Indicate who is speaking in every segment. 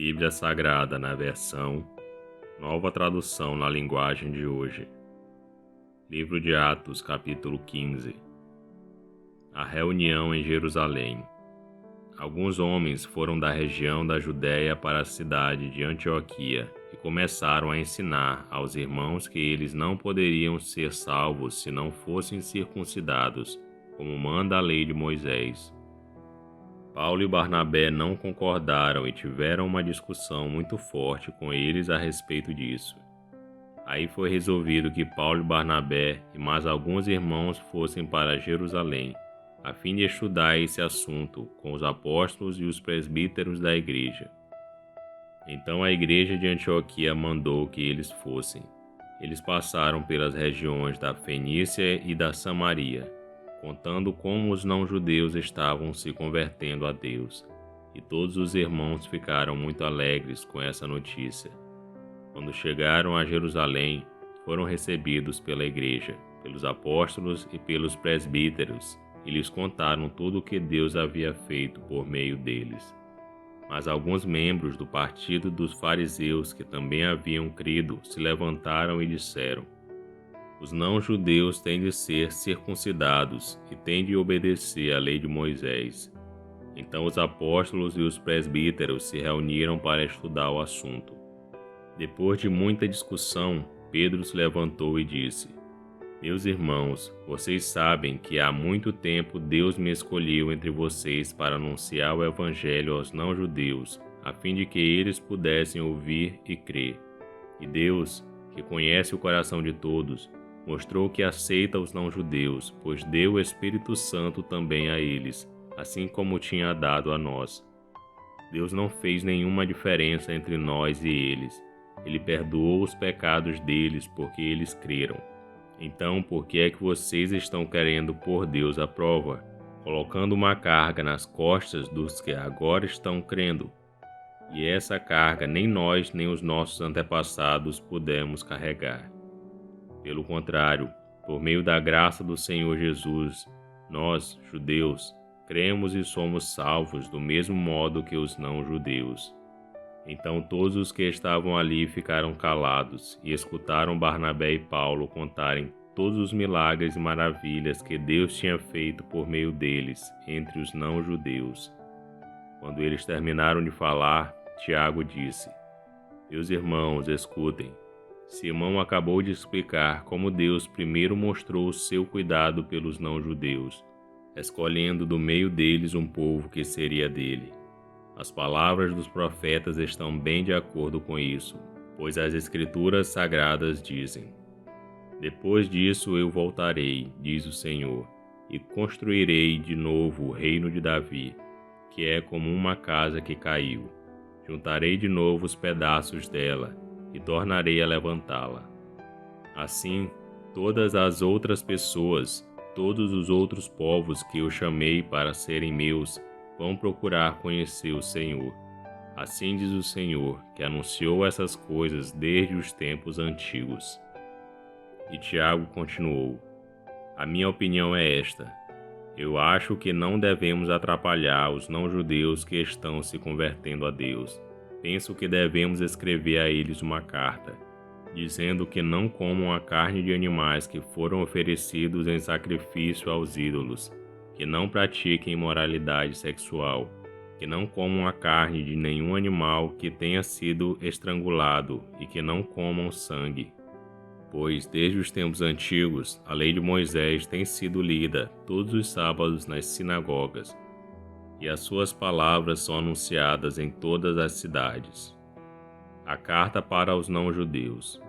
Speaker 1: Bíblia Sagrada na versão Nova Tradução na linguagem de hoje. Livro de Atos, capítulo 15. A reunião em Jerusalém. Alguns homens foram da região da Judéia para a cidade de Antioquia e começaram a ensinar aos irmãos que eles não poderiam ser salvos se não fossem circuncidados, como manda a lei de Moisés. Paulo e Barnabé não concordaram e tiveram uma discussão muito forte com eles a respeito disso. Aí foi resolvido que Paulo e Barnabé e mais alguns irmãos fossem para Jerusalém, a fim de estudar esse assunto com os apóstolos e os presbíteros da igreja. Então a igreja de Antioquia mandou que eles fossem. Eles passaram pelas regiões da Fenícia e da Samaria, contando como os não-judeus estavam se convertendo a Deus, e todos os irmãos ficaram muito alegres com essa notícia. Quando chegaram a Jerusalém, foram recebidos pela igreja, pelos apóstolos e pelos presbíteros, e lhes contaram tudo o que Deus havia feito por meio deles. Mas alguns membros do partido dos fariseus que também haviam crido se levantaram e disseram: os não-judeus têm de ser circuncidados e têm de obedecer à lei de Moisés. Então os apóstolos e os presbíteros se reuniram para estudar o assunto. Depois de muita discussão, Pedro se levantou e disse: meus irmãos, vocês sabem que há muito tempo Deus me escolheu entre vocês para anunciar o evangelho aos não-judeus, a fim de que eles pudessem ouvir e crer. E Deus, que conhece o coração de todos, mostrou que aceita os não-judeus, pois deu o Espírito Santo também a eles, assim como tinha dado a nós. Deus não fez nenhuma diferença entre nós e eles. Ele perdoou os pecados deles porque eles creram. Então, por que é que vocês estão querendo pôr Deus à prova, colocando uma carga nas costas dos que agora estão crendo? E essa carga nem nós nem os nossos antepassados pudemos carregar. Pelo contrário, por meio da graça do Senhor Jesus, nós, judeus, cremos e somos salvos do mesmo modo que os não-judeus. Então todos os que estavam ali ficaram calados e escutaram Barnabé e Paulo contarem todos os milagres e maravilhas que Deus tinha feito por meio deles entre os não-judeus. Quando eles terminaram de falar, Tiago disse: meus irmãos, escutem. Simão acabou de explicar como Deus primeiro mostrou o seu cuidado pelos não-judeus, escolhendo do meio deles um povo que seria dele. As palavras dos profetas estão bem de acordo com isso, pois as Escrituras Sagradas dizem: depois disso eu voltarei, diz o Senhor, e construirei de novo o reino de Davi, que é como uma casa que caiu. Juntarei de novo os pedaços dela e tornarei a levantá-la. Assim, todas as outras pessoas, todos os outros povos que eu chamei para serem meus, vão procurar conhecer o Senhor. Assim diz o Senhor, que anunciou essas coisas desde os tempos antigos. E Tiago continuou: a minha opinião é esta. Eu acho que não devemos atrapalhar os não-judeus que estão se convertendo a Deus. Penso que devemos escrever a eles uma carta, dizendo que não comam a carne de animais que foram oferecidos em sacrifício aos ídolos, que não pratiquem imoralidade sexual, que não comam a carne de nenhum animal que tenha sido estrangulado e que não comam sangue. Pois desde os tempos antigos a lei de Moisés tem sido lida todos os sábados nas sinagogas, e as suas palavras são anunciadas em todas as cidades. A carta para os não-judeus.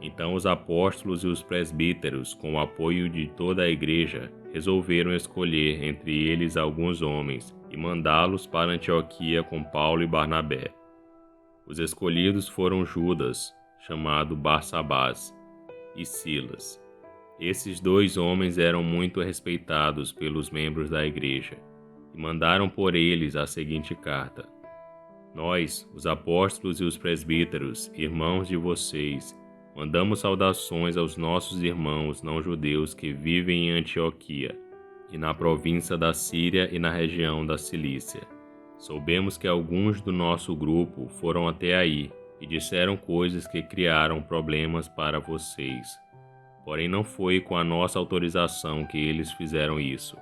Speaker 1: Então os apóstolos e os presbíteros, com o apoio de toda a igreja, resolveram escolher entre eles alguns homens e mandá-los para Antioquia com Paulo e Barnabé. Os escolhidos foram Judas, chamado Barsabás, e Silas. Esses dois homens eram muito respeitados pelos membros da igreja, e mandaram por eles a seguinte carta: nós, os apóstolos e os presbíteros, irmãos de vocês, mandamos saudações aos nossos irmãos não-judeus que vivem em Antioquia, e na província da Síria e na região da Cilícia, Soubemos que alguns do nosso grupo foram até aí e disseram coisas que criaram problemas para vocês. Porém, não foi com a nossa autorização que eles fizeram isso.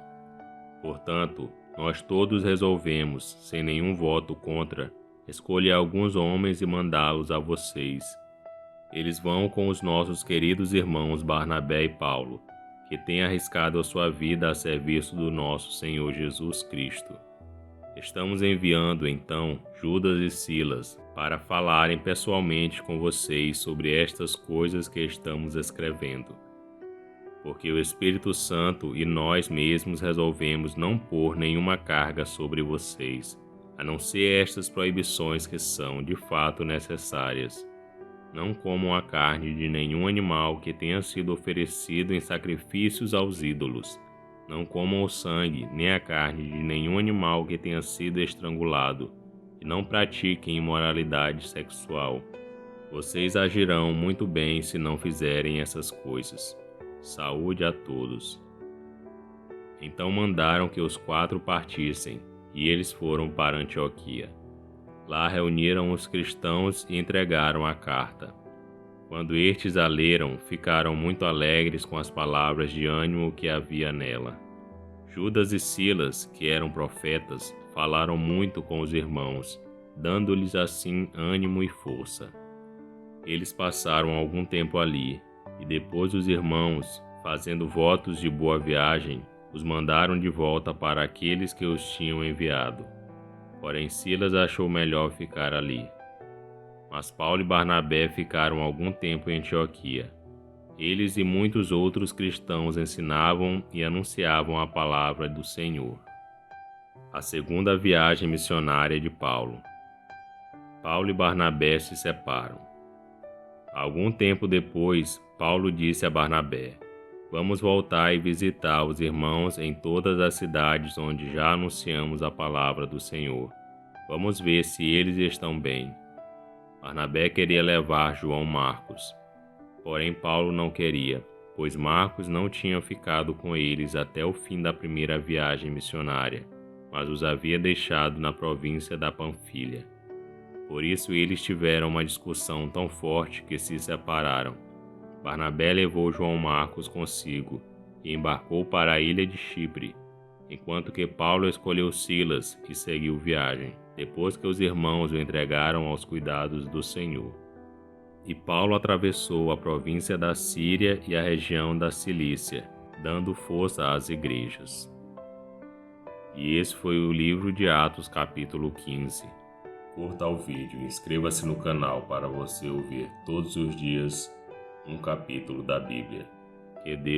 Speaker 1: Portanto, nós todos resolvemos, sem nenhum voto contra, escolher alguns homens e mandá-los a vocês. Eles vão com os nossos queridos irmãos Barnabé e Paulo, que têm arriscado a sua vida a serviço do nosso Senhor Jesus Cristo. Estamos enviando, então, Judas e Silas para falarem pessoalmente com vocês sobre estas coisas que estamos escrevendo. Porque o Espírito Santo e nós mesmos resolvemos não pôr nenhuma carga sobre vocês, a não ser estas proibições que são, de fato, necessárias. Não comam a carne de nenhum animal que tenha sido oferecido em sacrifícios aos ídolos. Não comam o sangue, nem a carne de nenhum animal que tenha sido estrangulado, e não pratiquem imoralidade sexual. Vocês agirão muito bem se não fizerem essas coisas. Saúde a todos. Então mandaram que os 4 partissem, e eles foram para Antioquia. Lá reuniram os cristãos e entregaram a carta. Quando estes a leram, ficaram muito alegres com as palavras de ânimo que havia nela. Judas e Silas, que eram profetas, falaram muito com os irmãos, dando-lhes assim ânimo e força. Eles passaram algum tempo ali, e depois os irmãos, fazendo votos de boa viagem, os mandaram de volta para aqueles que os tinham enviado. Porém Silas achou melhor ficar ali. Mas Paulo e Barnabé ficaram algum tempo em Antioquia. Eles e muitos outros cristãos ensinavam e anunciavam a palavra do Senhor. A segunda viagem missionária de Paulo. Paulo e Barnabé se separam. Algum tempo depois, Paulo disse a Barnabé: "Vamos voltar e visitar os irmãos em todas as cidades onde já anunciamos a palavra do Senhor. Vamos ver se eles estão bem." Barnabé queria levar João Marcos. Porém Paulo não queria, pois Marcos não tinha ficado com eles até o fim da primeira viagem missionária, mas os havia deixado na província da Panfilha. Por isso eles tiveram uma discussão tão forte que se separaram. Barnabé levou João Marcos consigo e embarcou para a ilha de Chipre, enquanto que Paulo escolheu Silas e seguiu viagem, depois que os irmãos o entregaram aos cuidados do Senhor. E Paulo atravessou a província da Síria e a região da Cilícia, dando força às igrejas. E esse foi o livro de Atos, capítulo 15. Curta o vídeo e inscreva-se no canal para você ouvir todos os dias um capítulo da Bíblia. Que Deus